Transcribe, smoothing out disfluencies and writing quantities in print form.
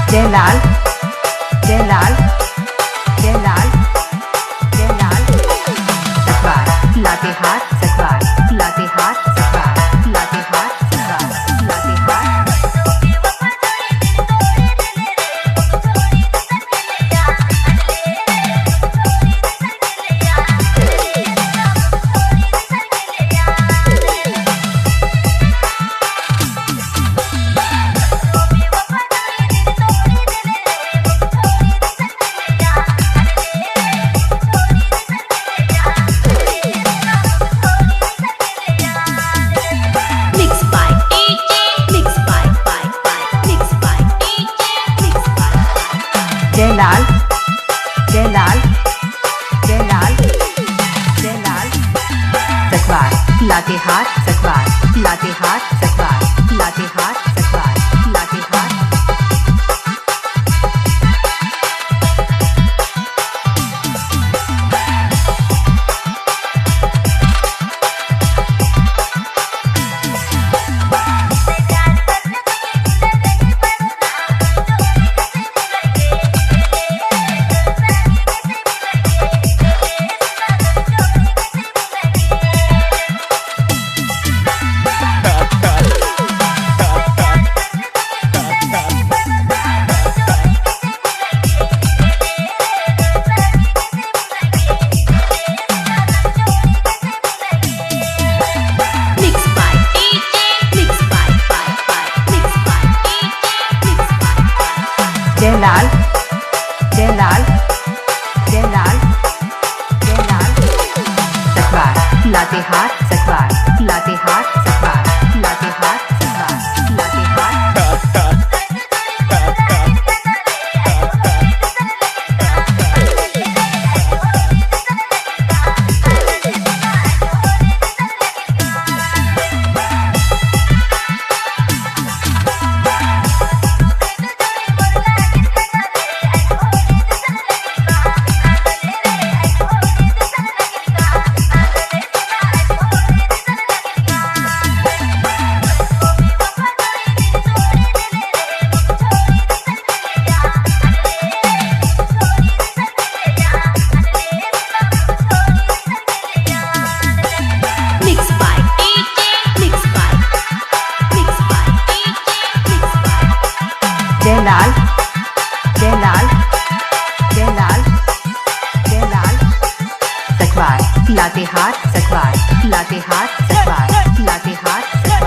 Jaylal, Jaylal, Jaylal, Jaylal. Sakwar, लाते हाथ sakwar, लाते हाथ sakwar, लाते हाथ sakwar, लाते हाथ. Jaylal, Jaylal, Jaylal, Jaylal. Sakwar, लाते हाथ sakwar, लाते हाथ sakwar, लाते हाथ sakwar, लाते हाथ. Jaylal, Jaylal, Jaylal, Jaylal. Sakwar, लाते हाथ sakwar, लाते हाथ sakwar, लाते हाथ sakwar, लाते हाथ. Jaylal, Jaylal, Jaylal, Jaylal. Sakwar, लाते हाथ sakwar, लाते हाथ sakwar, लाते हाथ sakwar.